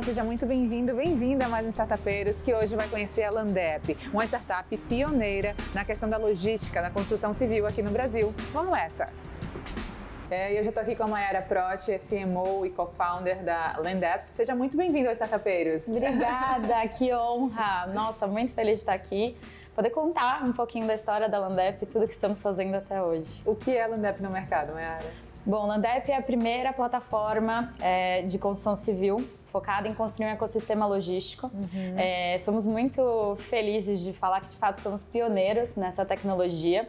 seja muito bem-vindo, bem-vinda a mais um Startupeiros, que hoje vai conhecer a Landep, uma startup pioneira na questão da logística, na construção civil aqui no Brasil. Vamos nessa! E eu já estou aqui com a Mayara Protti, CMO e co-founder da Landep. Seja muito bem-vindo aos Startupeiros. Obrigada, que honra! Nossa, muito feliz de estar aqui. Poder contar um pouquinho da história da Landep e tudo que estamos fazendo até hoje. O que é a Landep no mercado, Mayara? Bom, Landep é a primeira plataforma de construção civil focada em construir um ecossistema logístico. Somos muito felizes de falar que, de fato, somos pioneiros nessa tecnologia.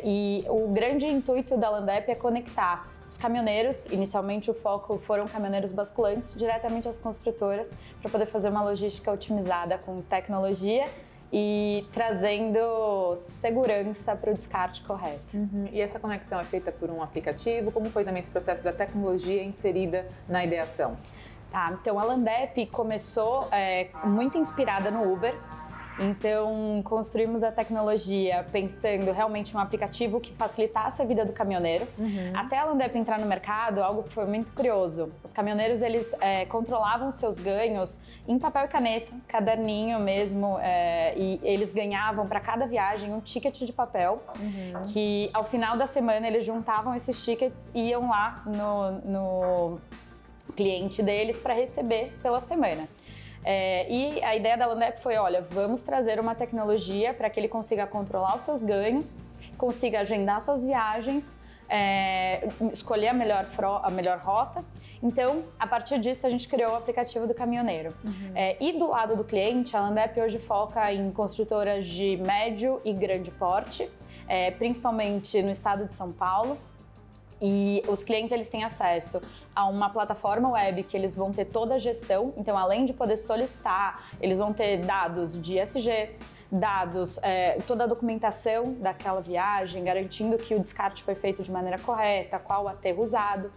E o grande intuito da Landep é conectar os caminhoneiros, inicialmente o foco foram caminhoneiros basculantes, diretamente às construtoras, para poder fazer uma logística otimizada com tecnologia e trazendo segurança para o descarte correto. E essa conexão é feita por um aplicativo? Como foi também esse processo da tecnologia inserida na ideação? Tá, então a Landep começou muito inspirada no Uber. Então, construímos a tecnologia pensando realmente em um aplicativo que facilitasse a vida do caminhoneiro. Até a Landep entrar no mercado, algo que foi muito curioso. Os caminhoneiros, eles controlavam seus ganhos em papel e caneta, caderninho mesmo, e eles ganhavam para cada viagem um ticket de papel, que ao final da semana eles juntavam esses tickets e iam lá no cliente deles para receber pela semana. E a ideia da Landep foi, olha, vamos trazer uma tecnologia para que ele consiga controlar os seus ganhos, consiga agendar suas viagens, escolher a melhor rota. Então, a partir disso, a gente criou o aplicativo do caminhoneiro. E do lado do cliente, a Landep hoje foca em construtoras de médio e grande porte, principalmente no estado de São Paulo. E os clientes, eles têm acesso a uma plataforma web que eles vão ter toda a gestão. Então, além de poder solicitar, eles vão ter dados de ESG, dados, toda a documentação daquela viagem, garantindo que o descarte foi feito de maneira correta, qual o aterro usado.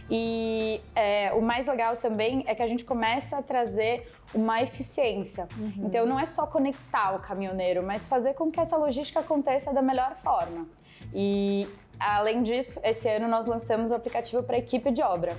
E o mais legal também é que a gente começa a trazer uma eficiência. Então, não é só conectar o caminhoneiro, mas fazer com que essa logística aconteça da melhor forma. E além disso, esse ano nós lançamos o aplicativo para a equipe de obra,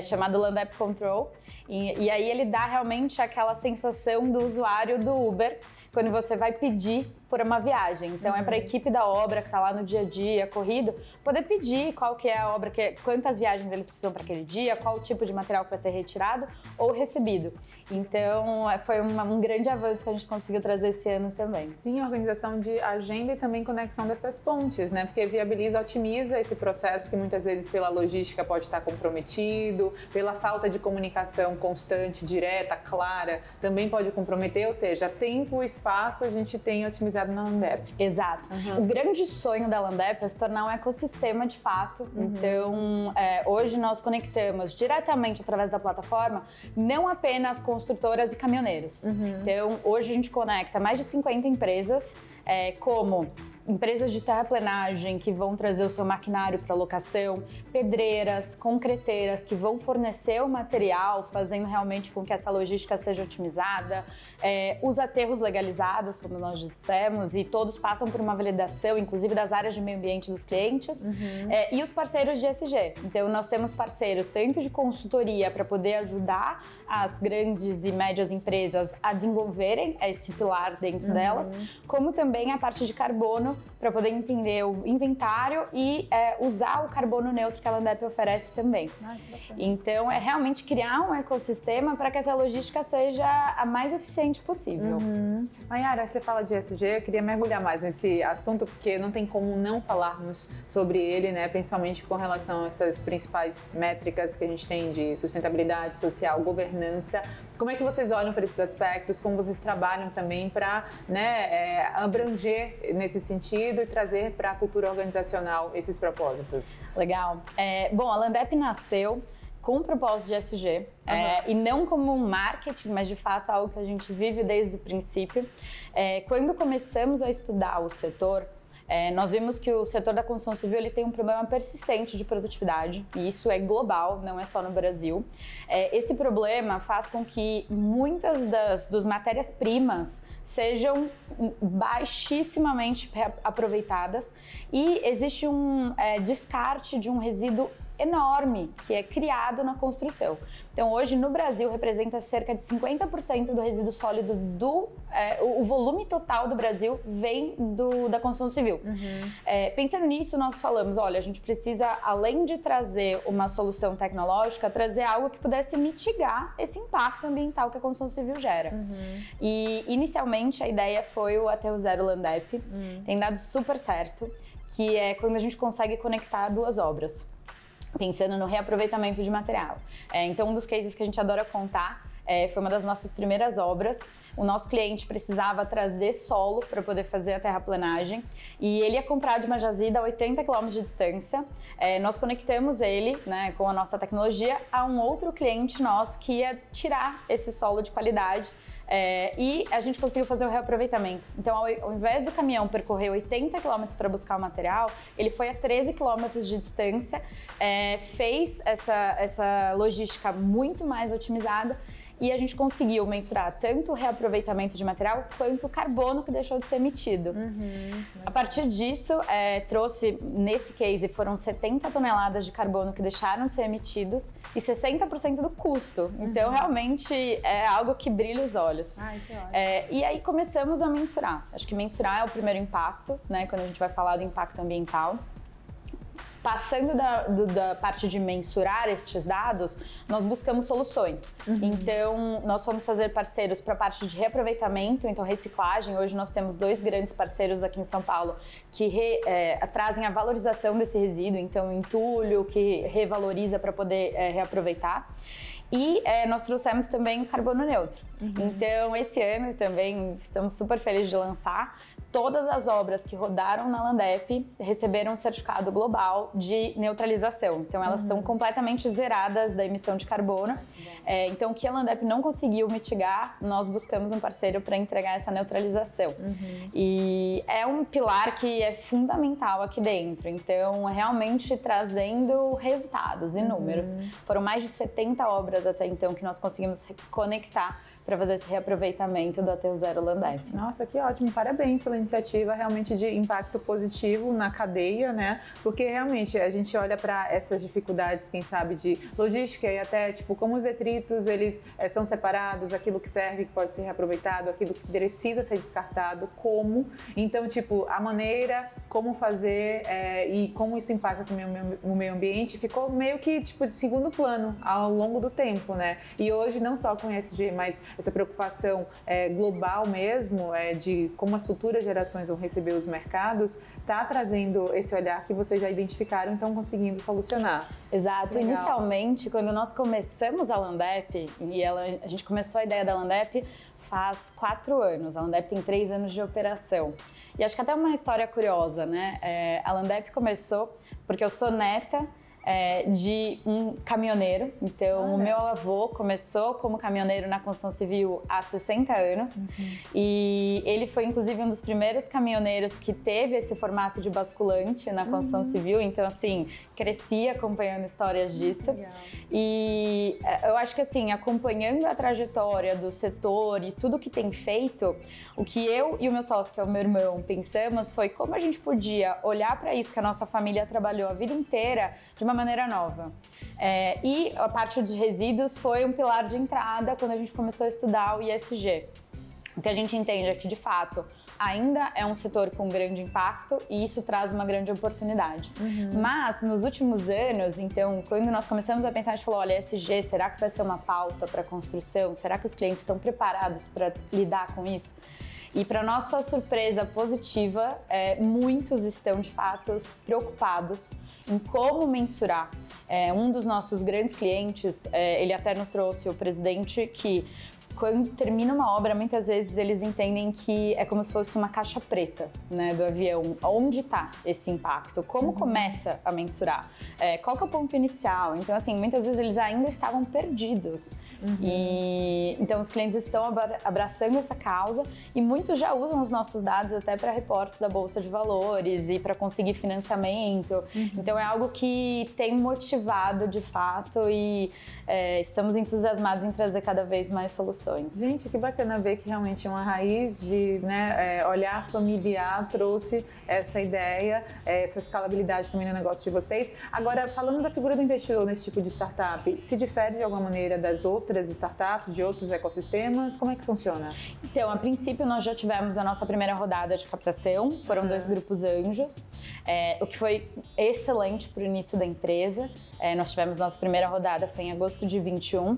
chamado Landep Control. E aí ele dá realmente aquela sensação do usuário do Uber, quando você vai pedir por uma viagem. Então é para a equipe da obra que está lá no dia a dia, corrido, poder pedir qual que é a obra, quantas viagens eles precisam para aquele dia, qual o tipo de material que vai ser retirado ou recebido. Então foi um grande avanço que a gente conseguiu trazer esse ano também. Sim, a organização de agenda e também conexão dessas pontes, né? Porque viabiliza, otimiza esse processo que muitas vezes pela logística pode estar comprometido, pela falta de comunicação constante, direta, clara, também pode comprometer, ou seja, tempo e espaço a gente tem otimizado na Landep. Exato. O grande sonho da Landep é se tornar um ecossistema de fato. Então, hoje nós conectamos diretamente através da plataforma não apenas construtoras e caminhoneiros. Então, hoje a gente conecta mais de 50 empresas, como empresas de terraplenagem que vão trazer o seu maquinário para locação, pedreiras, concreteiras que vão fornecer o material, fazendo realmente com que essa logística seja otimizada, os aterros legalizados, como nós dissemos, e todos passam por uma validação, inclusive das áreas de meio ambiente dos clientes, e os parceiros de ESG. Então, nós temos parceiros tanto de consultoria para poder ajudar as grandes e médias empresas a desenvolverem esse pilar dentro delas, como também a parte de carbono, para poder entender o inventário e usar o carbono neutro que a Landep oferece também. Então, é realmente criar um ecossistema para que essa logística seja a mais eficiente possível. Mayara, você fala de ESG, eu queria mergulhar mais nesse assunto, porque não tem como não falarmos sobre ele, né? Principalmente com relação a essas principais métricas que a gente tem de sustentabilidade social, governança. Como é que vocês olham para esses aspectos? Como vocês trabalham também para, né, abranger nesse sentido e trazer para a cultura organizacional esses propósitos? Legal. Bom, a Landep nasceu com o propósito de ESG, e não como um marketing, mas de fato algo que a gente vive desde o princípio. Quando começamos a estudar o setor, nós vimos que o setor da construção civil ele tem um problema persistente de produtividade, e isso é global, não é só no Brasil. Esse problema faz com que muitas das matérias-primas sejam baixissimamente aproveitadas e existe um descarte de um resíduo enorme que é criado na construção. Então, hoje no Brasil representa cerca de 50% do resíduo sólido o volume total do Brasil vem da construção civil. Pensando nisso, nós falamos, olha, a gente precisa, além de trazer uma solução tecnológica, trazer algo que pudesse mitigar esse impacto ambiental que a construção civil gera. E, inicialmente, a ideia foi o Aterro Zero Landep. Tem dado super certo, que é quando a gente consegue conectar duas obras, pensando no reaproveitamento de material. Então, um dos cases que a gente adora contar foi uma das nossas primeiras obras. O nosso cliente precisava trazer solo para poder fazer a terraplanagem e ele ia comprar de uma jazida a 80 km de distância. Nós conectamos ele, né, com a nossa tecnologia a um outro cliente nosso que ia tirar esse solo de qualidade. E a gente conseguiu fazer o reaproveitamento. Então, ao invés do caminhão percorrer 80 km para buscar o material, ele foi a 13 km de distância, fez essa logística muito mais otimizada e a gente conseguiu mensurar tanto o reaproveitamento de material quanto o carbono que deixou de ser emitido. A partir disso, trouxe, nesse case, foram 70 toneladas de carbono que deixaram de ser emitidos e 60% do custo. Então, realmente, é algo que brilha os olhos. Ai, que ótimo. E aí, começamos a mensurar. Acho que mensurar é o primeiro impacto, né, quando a gente vai falar do impacto ambiental. Passando da parte de mensurar estes dados, nós buscamos soluções. Então, nós fomos fazer parceiros para a parte de reaproveitamento, então reciclagem. Hoje nós temos 2 grandes parceiros aqui em São Paulo que trazem a valorização desse resíduo, então entulho, que revaloriza para poder reaproveitar. E nós trouxemos também o carbono neutro. Então, esse ano também estamos super felizes de lançar. Todas as obras que rodaram na Landep receberam um certificado global de neutralização. Então, elas estão completamente zeradas da emissão de carbono. Então, o que a Landep não conseguiu mitigar, nós buscamos um parceiro para entregar essa neutralização. E é um pilar que é fundamental aqui dentro. Então, realmente trazendo resultados e números. Foram mais de 70 obras até então que nós conseguimos conectar para fazer esse reaproveitamento do Aterro Zero Landep. Nossa, que ótimo! Parabéns pela iniciativa realmente de impacto positivo na cadeia, né? Porque realmente a gente olha para essas dificuldades, quem sabe, de logística e até, tipo, como os detritos, eles são separados, aquilo que serve, que pode ser reaproveitado, aquilo que precisa ser descartado, como. Então, tipo, a maneira, como fazer e como isso impacta no meio ambiente ficou meio que, tipo, de segundo plano ao longo do tempo, né? E hoje, não só com o ESG, mas essa preocupação global mesmo, de como as futuras gerações vão receber os mercados, está trazendo esse olhar que vocês já identificaram e estão conseguindo solucionar. Exato. Legal. Inicialmente, quando nós começamos a Landep, e a gente começou a ideia da Landep faz 4 anos, a Landep tem 3 anos de operação. E acho que até uma história curiosa, né? A Landep começou porque eu sou neta de um caminhoneiro. Então, o meu avô começou como caminhoneiro na construção civil há 60 anos. E ele foi, inclusive, um dos primeiros caminhoneiros que teve esse formato de basculante na construção civil. Então, assim, cresci acompanhando histórias disso. Legal. E eu acho que, assim, acompanhando a trajetória do setor e tudo que tem feito, o que eu e o meu sócio, que é o meu irmão, pensamos foi como a gente podia olhar para isso que a nossa família trabalhou a vida inteira de uma maneira nova. E a parte de resíduos foi um pilar de entrada quando a gente começou a estudar o ESG. O que a gente entende é que, de fato, ainda é um setor com grande impacto e isso traz uma grande oportunidade. Mas, nos últimos anos, então, quando nós começamos a pensar, a gente falou, olha, ESG, será que vai ser uma pauta para a construção? Será que os clientes estão preparados para lidar com isso? E, para nossa surpresa positiva, muitos estão, de fato, preocupados em como mensurar. Um dos nossos grandes clientes, ele até nos trouxe o presidente que, quando termina uma obra, muitas vezes eles entendem que é como se fosse uma caixa preta, né, do avião. Onde está esse impacto? Como começa a mensurar? Qual que é o ponto inicial? Então, assim, muitas vezes eles ainda estavam perdidos. E então os clientes estão abraçando essa causa e muitos já usam os nossos dados até para reportes da Bolsa de Valores e para conseguir financiamento. Então é algo que tem motivado de fato e estamos entusiasmados em trazer cada vez mais soluções. opções. Gente, que bacana ver que realmente uma raiz de, né, olhar familiar trouxe essa ideia, essa escalabilidade também no negócio de vocês. Agora, falando da figura do investidor nesse tipo de startup, se difere de alguma maneira das outras startups, de outros ecossistemas? Como é que funciona? Então, a princípio, nós já tivemos a nossa primeira rodada de captação, foram 2 grupos anjos, o que foi excelente para o início da empresa. Nós tivemos nossa primeira rodada, foi em agosto de 21,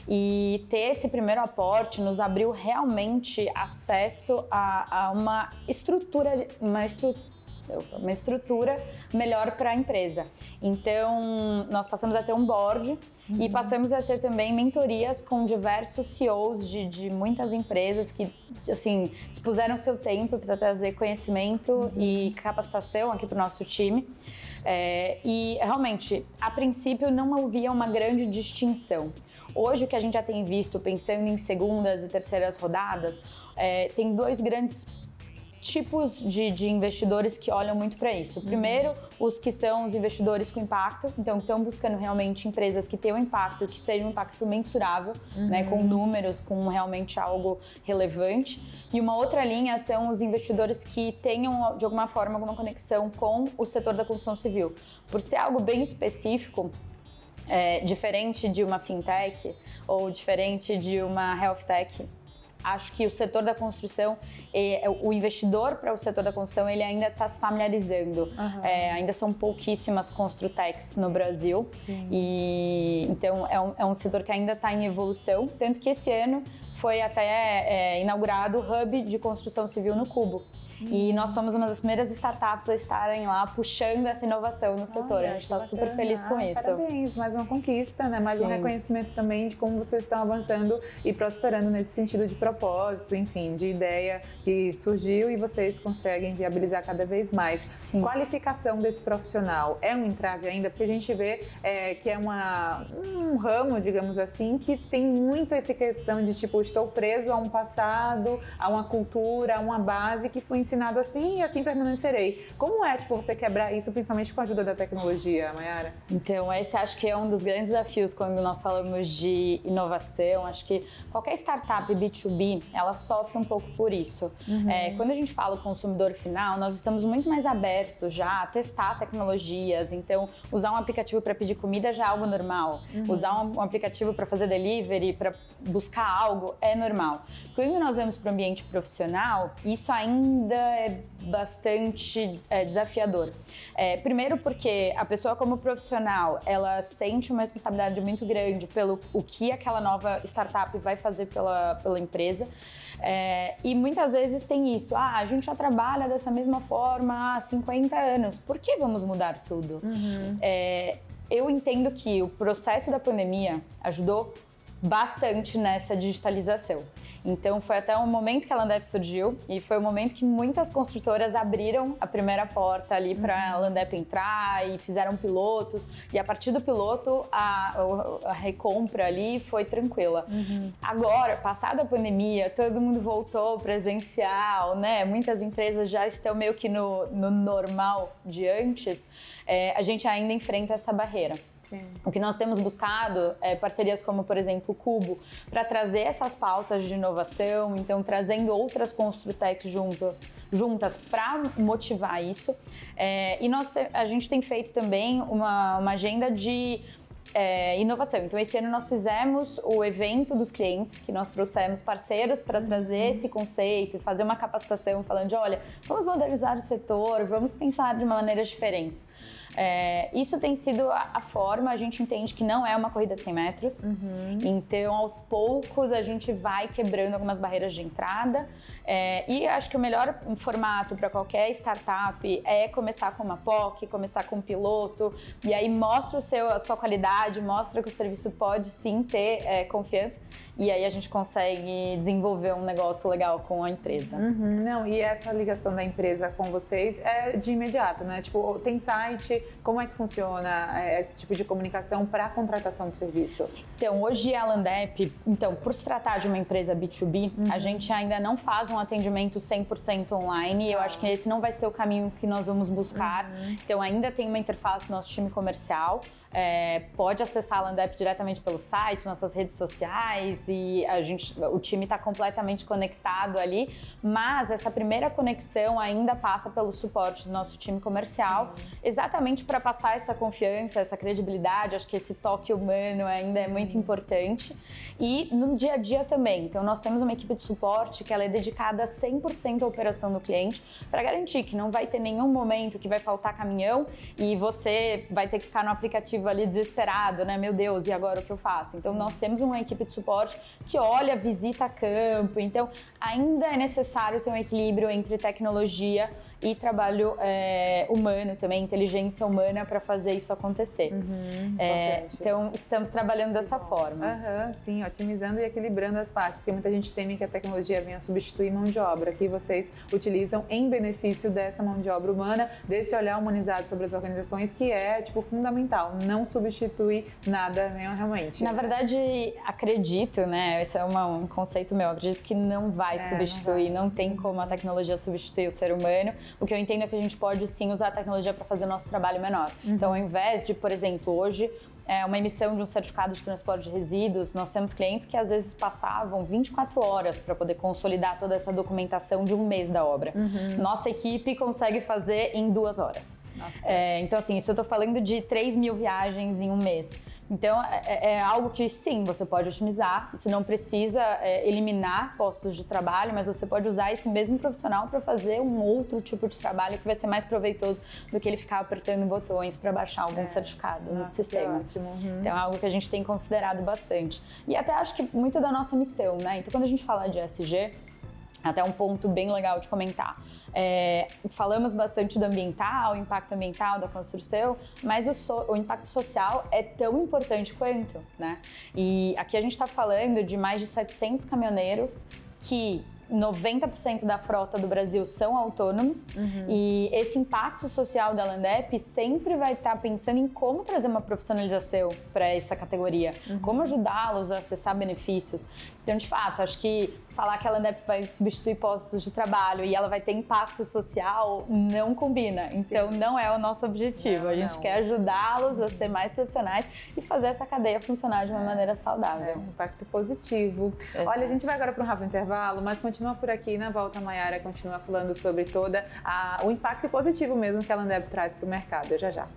e ter esse primeiro aporte nos abriu realmente acesso a uma estrutura melhor para a empresa. Então, nós passamos a ter um board e passamos a ter também mentorias com diversos CEOs de muitas empresas que, assim, dispuseram seu tempo para trazer conhecimento e capacitação aqui para o nosso time. E, realmente, a princípio, não havia uma grande distinção. Hoje, o que a gente já tem visto, pensando em segundas e terceiras rodadas, tem 2 grandes tipos de investidores que olham muito para isso. Primeiro, os que são os investidores com impacto, então estão buscando realmente empresas que tenham impacto, que seja um impacto mensurável, né, com números, com realmente algo relevante. E uma outra linha são os investidores que tenham, de alguma forma, alguma conexão com o setor da construção civil. Por ser algo bem específico, diferente de uma fintech ou diferente de uma health tech, acho que o setor da construção, o investidor para o setor da construção, ele ainda está se familiarizando. Ainda são pouquíssimas construtechs no Brasil. E então é um setor que ainda está em evolução, tanto que esse ano foi até inaugurado o Hub de Construção Civil no Cubo. E nós somos uma das primeiras startups a estarem lá puxando essa inovação no setor. A gente está super feliz com isso. Parabéns, mais uma conquista, né? Mais um reconhecimento também de como vocês estão avançando e prosperando nesse sentido de propósito, enfim, de ideia que surgiu e vocês conseguem viabilizar cada vez mais. Qualificação desse profissional é um entrave ainda, porque a gente vê que é um ramo, digamos assim, que tem muito essa questão de tipo, estou preso a um passado, a uma cultura, a uma base que foi ensinado assim e assim permanecerei. Como é, tipo, você quebrar isso, principalmente com a ajuda da tecnologia, Mayara? Então, esse acho que é um dos grandes desafios quando nós falamos de inovação. Acho que qualquer startup B2B, ela sofre um pouco por isso. Quando a gente fala consumidor final, nós estamos muito mais abertos já a testar tecnologias. Então, usar um aplicativo para pedir comida já é algo normal. Usar um aplicativo para fazer delivery, para buscar algo, é normal. Quando nós vamos para o ambiente profissional, isso ainda é bastante desafiador. Primeiro porque a pessoa como profissional, ela sente uma responsabilidade muito grande pelo o que aquela nova startup vai fazer pela empresa. E muitas vezes tem isso, a gente já trabalha dessa mesma forma há 50 anos, por que vamos mudar tudo? Eu entendo que o processo da pandemia ajudou bastante nessa digitalização. Então, foi até um momento que a Landep surgiu e foi o momento que muitas construtoras abriram a primeira porta ali para a Landep entrar e fizeram pilotos. E a partir do piloto, a recompra ali foi tranquila. Agora, passada a pandemia, todo mundo voltou presencial, né? Muitas empresas já estão meio que no normal de antes. A gente ainda enfrenta essa barreira. O que nós temos buscado é parcerias como, por exemplo, o Cubo, para trazer essas pautas de inovação, então trazendo outras construtechs juntas para motivar isso. E a gente tem feito também uma agenda de inovação. Então, esse ano nós fizemos o evento dos clientes, que nós trouxemos parceiros para trazer esse conceito e fazer uma capacitação falando de, olha, vamos modernizar o setor, vamos pensar de maneiras diferentes. Isso tem sido a forma, a gente entende que não é uma corrida de 100 metros, então aos poucos a gente vai quebrando algumas barreiras de entrada e acho que o melhor formato para qualquer startup é começar com uma POC, começar com um piloto e aí mostra a sua qualidade, mostra que o serviço pode sim ter confiança e aí a gente consegue desenvolver um negócio legal com a empresa. Não, e essa ligação da empresa com vocês é de imediato, né? Tipo, tem site, como é que funciona esse tipo de comunicação para a contratação do serviço? Então, hoje a Landep, por se tratar de uma empresa B2B, a gente ainda não faz um atendimento 100% online. Eu acho que esse não vai ser o caminho que nós vamos buscar. Então, ainda tem uma interface no nosso time comercial. pode acessar a Landep diretamente pelo site, nossas redes sociais, e o time está completamente conectado ali, mas essa primeira conexão ainda passa pelo suporte do nosso time comercial, exatamente para passar essa confiança, essa credibilidade. Acho que esse toque humano ainda é muito importante. E no dia a dia também. Então, nós temos uma equipe de suporte que ela é dedicada 100% à operação do cliente, para garantir que não vai ter nenhum momento que vai faltar caminhão e você vai ter que ficar no aplicativo ali desesperado, né? Meu Deus, e agora o que eu faço? Então, nós temos uma equipe de suporte que olha, visita campo. Então, ainda é necessário ter um equilíbrio entre tecnologia e trabalho humano também, inteligência humana, para fazer isso acontecer. Então, estamos trabalhando dessa forma. Sim, otimizando e equilibrando as partes, porque muita gente teme que a tecnologia venha substituir mão de obra, que vocês utilizam em benefício dessa mão de obra humana, desse olhar humanizado sobre as organizações, que é, tipo, fundamental, não substitui nada, né, realmente. Na verdade, acredito, né, esse é um conceito meu, acredito que não vai substituir, não tem como a tecnologia substituir o ser humano. O que eu entendo é que a gente pode sim usar a tecnologia para fazer o nosso trabalho menor. Então, ao invés de, por exemplo, hoje, uma emissão de um certificado de transporte de resíduos, nós temos clientes que às vezes passavam 24 horas para poder consolidar toda essa documentação de um mês da obra. Nossa equipe consegue fazer em 2 horas. Então, assim, isso eu estou falando de 3.000 viagens em um mês. Então, é algo que sim, você pode otimizar, isso não precisa eliminar postos de trabalho, mas você pode usar esse mesmo profissional para fazer um outro tipo de trabalho que vai ser mais proveitoso do que ele ficar apertando botões para baixar algum certificado no sistema. Então, é algo que a gente tem considerado bastante. E até acho que muito da nossa missão, né? Então, quando a gente fala de ESG, até um ponto bem legal de comentar. Falamos bastante do ambiental, o impacto ambiental da construção, mas o impacto social é tão importante quanto, né? E aqui a gente está falando de mais de 700 caminhoneiros que 90% da frota do Brasil são autônomos, e esse impacto social da Landep sempre vai estar pensando em como trazer uma profissionalização para essa categoria, como ajudá-los a acessar benefícios. Então, de fato, acho que falar que a Landep vai substituir postos de trabalho e ela vai ter impacto social não combina. Então, não é o nosso objetivo. A gente quer ajudá-los a ser mais profissionais e fazer essa cadeia funcionar de uma maneira saudável. Um impacto positivo. Olha, a gente vai agora para um rápido intervalo, mas continua por aqui. Na volta, a Mayara continua falando sobre o impacto positivo mesmo que a Landep traz para o mercado. Já já.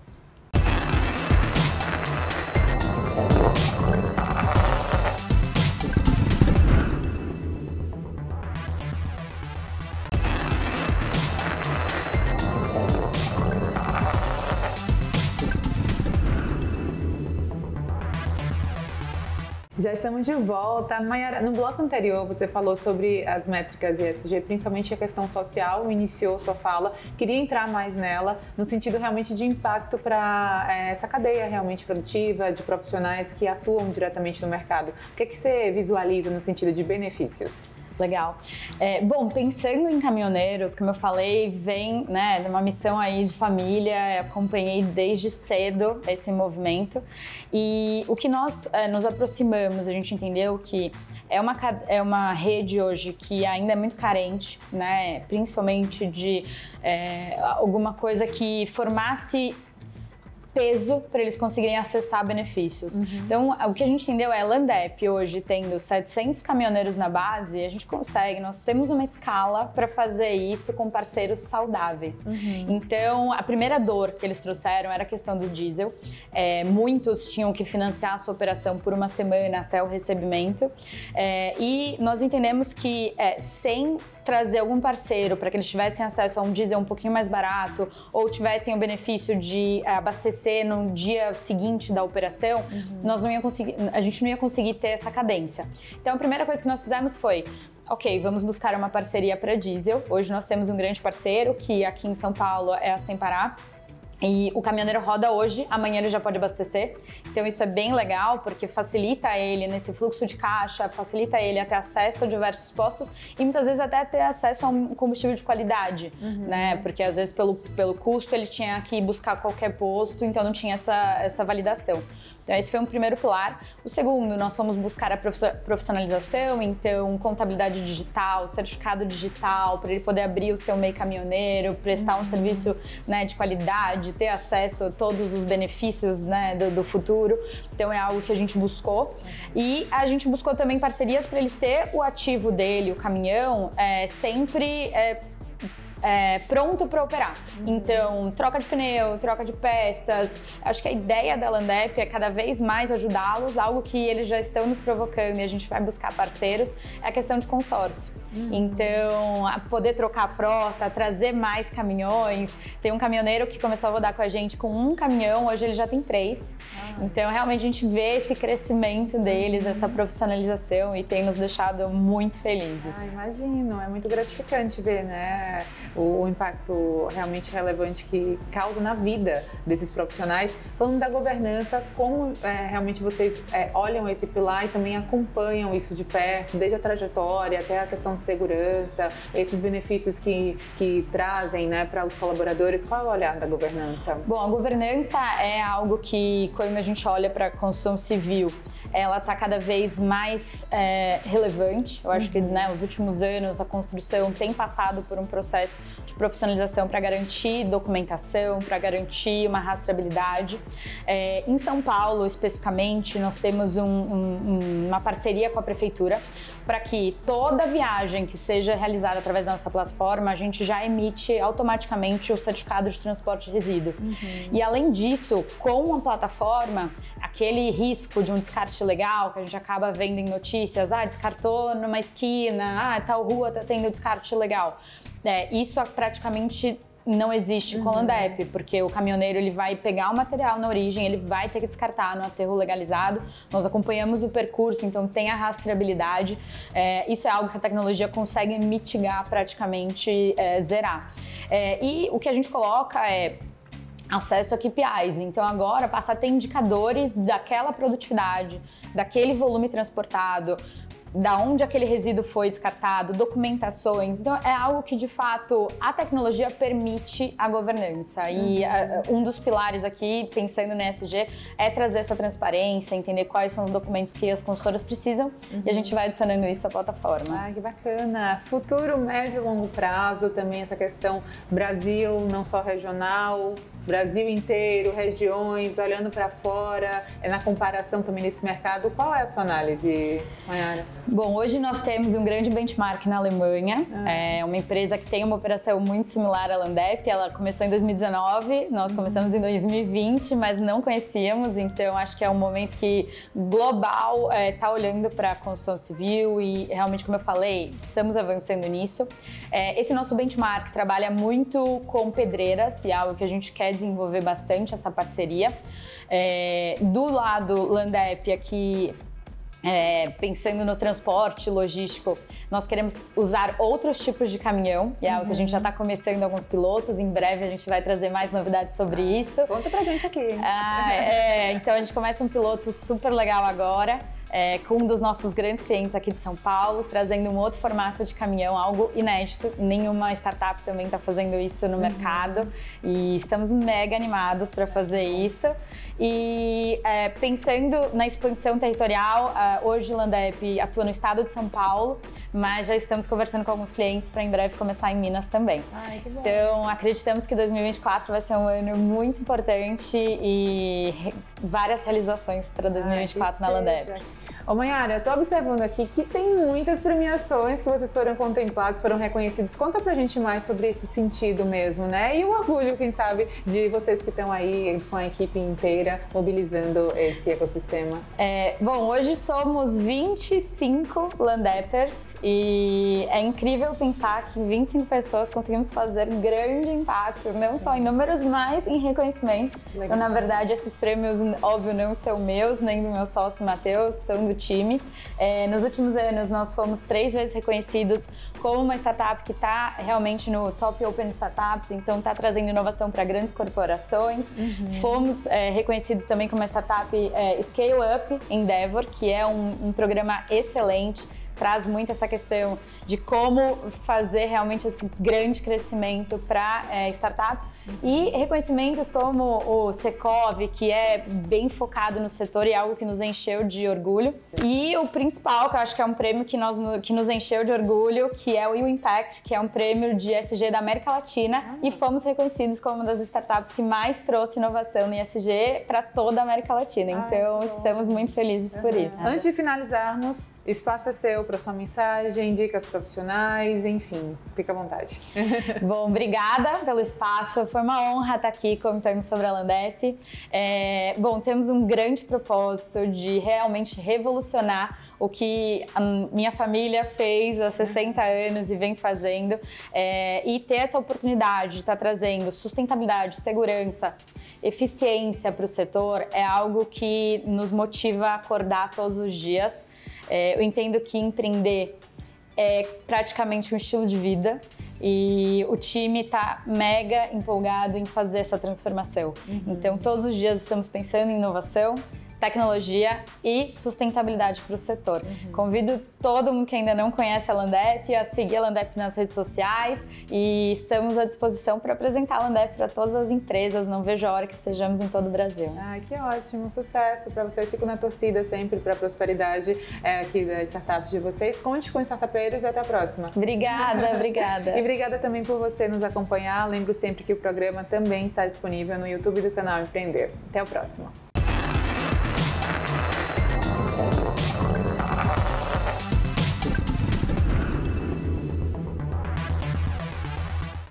Já estamos de volta. Mayara, no bloco anterior você falou sobre as métricas ESG, principalmente a questão social, iniciou sua fala. Queria entrar mais nela, no sentido realmente de impacto para essa cadeia realmente produtiva, de profissionais que atuam diretamente no mercado. O que é que você visualiza no sentido de benefícios? Legal. Bom, pensando em caminhoneiros, como eu falei, vem, né, de uma missão aí de família, acompanhei desde cedo esse movimento, e o que nós nos aproximamos, a gente entendeu que é uma rede hoje que ainda é muito carente, né, principalmente de alguma coisa que formasse peso para eles conseguirem acessar benefícios. Então, o que a gente entendeu é a Landep hoje tendo 700 caminhoneiros na base, a gente consegue, nós temos uma escala para fazer isso com parceiros saudáveis. Então, a primeira dor que eles trouxeram era a questão do diesel. Muitos tinham que financiar a sua operação por uma semana até o recebimento. E nós entendemos que sem trazer algum parceiro para que eles tivessem acesso a um diesel um pouquinho mais barato ou tivessem o benefício de abastecer no dia seguinte da operação, a gente não ia conseguir ter essa cadência. Então, a primeira coisa que nós fizemos foi, ok, vamos buscar uma parceria para diesel. Hoje nós temos um grande parceiro, que aqui em São Paulo é a Sem Parar. E o caminhoneiro roda hoje, amanhã ele já pode abastecer. Então isso é bem legal, porque facilita ele nesse fluxo de caixa, facilita ele a ter acesso a diversos postos e muitas vezes até ter acesso a um combustível de qualidade, né? Porque às vezes pelo custo ele tinha que buscar qualquer posto, então não tinha essa validação. Então esse foi um primeiro pilar. O segundo, nós fomos buscar a profissionalização, então contabilidade digital, certificado digital, para ele poder abrir o seu MEI caminhoneiro, prestar um serviço, né, de qualidade, ter acesso a todos os benefícios, né, do futuro. Então é algo que a gente buscou. E a gente buscou também parcerias para ele ter o ativo dele, o caminhão, sempre pronto para operar. Então, troca de pneu, troca de peças. Acho que a ideia da Landep é cada vez mais ajudá-los, algo que eles já estão nos provocando e a gente vai buscar parceiros, é a questão de consórcio. Então, poder trocar a frota, trazer mais caminhões. Tem um caminhoneiro que começou a rodar com a gente com um caminhão, hoje ele já tem 3. Então, realmente a gente vê esse crescimento deles, essa profissionalização e tem nos deixado muito felizes. Imagino, é muito gratificante ver, né, o impacto realmente relevante que causa na vida desses profissionais. Falando da governança, como realmente vocês olham esse pilar e também acompanham isso de perto, desde a trajetória até a questão de segurança, esses benefícios que trazem, né, para os colaboradores. Qual é o olhar da governança? Bom, a governança é algo que, quando a gente olha para a construção civil, ela está cada vez mais relevante. Eu acho que, né, nos últimos anos a construção tem passado por um processo de profissionalização para garantir documentação, para garantir uma rastreabilidade. Em São Paulo, especificamente, nós temos uma parceria com a prefeitura para que toda viagem que seja realizada através da nossa plataforma, a gente já emite automaticamente o certificado de transporte de resíduo. E além disso, com a plataforma, aquele risco de um descarte ilegal que a gente acaba vendo em notícias, descartou numa esquina, tal rua está tendo descarte ilegal. Isso praticamente não existe com a Landep, porque o caminhoneiro ele vai pegar o material na origem, ele vai ter que descartar no aterro legalizado. Nós acompanhamos o percurso, então tem a rastreabilidade. Isso é algo que a tecnologia consegue mitigar, praticamente zerar. E o que a gente coloca é acesso a KPIs. Então agora passa a ter indicadores daquela produtividade, daquele volume transportado, da onde aquele resíduo foi descartado, documentações. Então é algo que de fato a tecnologia permite a governança. E um dos pilares aqui, pensando no ESG, é trazer essa transparência, entender quais são os documentos que as consultoras precisam e a gente vai adicionando isso à plataforma. Que bacana! Futuro, médio e longo prazo, também essa questão Brasil, não só regional, Brasil inteiro, regiões, olhando para fora, na comparação também nesse mercado. Qual é a sua análise, Mayara? Bom, hoje nós temos um grande benchmark na Alemanha. É uma empresa que tem uma operação muito similar à Landep. Ela começou em 2019, nós começamos em 2020, mas não conhecíamos. Então, acho que é um momento que global está olhando para a construção civil e realmente, como eu falei, estamos avançando nisso. Esse nosso benchmark trabalha muito com pedreiras e é algo que a gente quer desenvolver bastante, essa parceria. Do lado Landep aqui, pensando no transporte logístico, nós queremos usar outros tipos de caminhão, e é algo que a gente já está começando alguns pilotos, em breve a gente vai trazer mais novidades sobre isso. Conta pra gente aqui. Então a gente começa um piloto super legal agora, com um dos nossos grandes clientes aqui de São Paulo, trazendo um outro formato de caminhão, algo inédito. Nenhuma startup também está fazendo isso no mercado e estamos mega animados para fazer isso. E pensando na expansão territorial, hoje o Landep atua no estado de São Paulo, mas já estamos conversando com alguns clientes para em breve começar em Minas também. Que bom. Então acreditamos que 2024 vai ser um ano muito importante e várias realizações para 2024 na Landep. Ô Mayara, eu tô observando aqui que tem muitas premiações que vocês foram contemplados, foram reconhecidos. Conta pra gente mais sobre esse sentido mesmo, né? E o orgulho, quem sabe, de vocês que estão aí com a equipe inteira mobilizando esse ecossistema. Bom, hoje somos 25 Landepers e é incrível pensar que 25 pessoas conseguimos fazer grande impacto, não só em números, mas em reconhecimento. Então, na verdade, esses prêmios, óbvio, não são meus, nem do meu sócio Matheus, são do time. Nos últimos anos, nós fomos 3 vezes reconhecidos como uma startup que está realmente no Top Open Startups, então está trazendo inovação para grandes corporações. Fomos reconhecidos também como uma startup Scale Up Endeavor, que é um programa excelente, traz muito essa questão de como fazer realmente esse grande crescimento para startups e reconhecimentos como o Secov, que é bem focado no setor e algo que nos encheu de orgulho. E o principal, que eu acho que é um prêmio que nos encheu de orgulho, que é o You Impact, que é um prêmio de ESG da América Latina e fomos reconhecidos como uma das startups que mais trouxe inovação no ESG para toda a América Latina. Então, estamos muito felizes por isso. Antes de finalizarmos, espaço é seu para sua mensagem, dicas profissionais, enfim, fica à vontade. Bom, obrigada pelo espaço, foi uma honra estar aqui comentando sobre a Landep. Bom, temos um grande propósito de realmente revolucionar o que a minha família fez há 60 anos e vem fazendo, e ter essa oportunidade de estar trazendo sustentabilidade, segurança, eficiência para o setor é algo que nos motiva a acordar todos os dias. Eu entendo que empreender é praticamente um estilo de vida e o time está mega empolgado em fazer essa transformação. Então, todos os dias estamos pensando em inovação, tecnologia e sustentabilidade para o setor. Convido todo mundo que ainda não conhece a Landep a seguir a Landep nas redes sociais e estamos à disposição para apresentar a Landep para todas as empresas. Não vejo a hora que estejamos em todo o Brasil. Que ótimo, sucesso para vocês. Fico na torcida sempre para a prosperidade aqui das startups de vocês. Conte com os startupeiros e até a próxima. Obrigada, obrigada. E obrigada também por você nos acompanhar. Lembro sempre que o programa também está disponível no YouTube do canal Empreender. Até o próximo.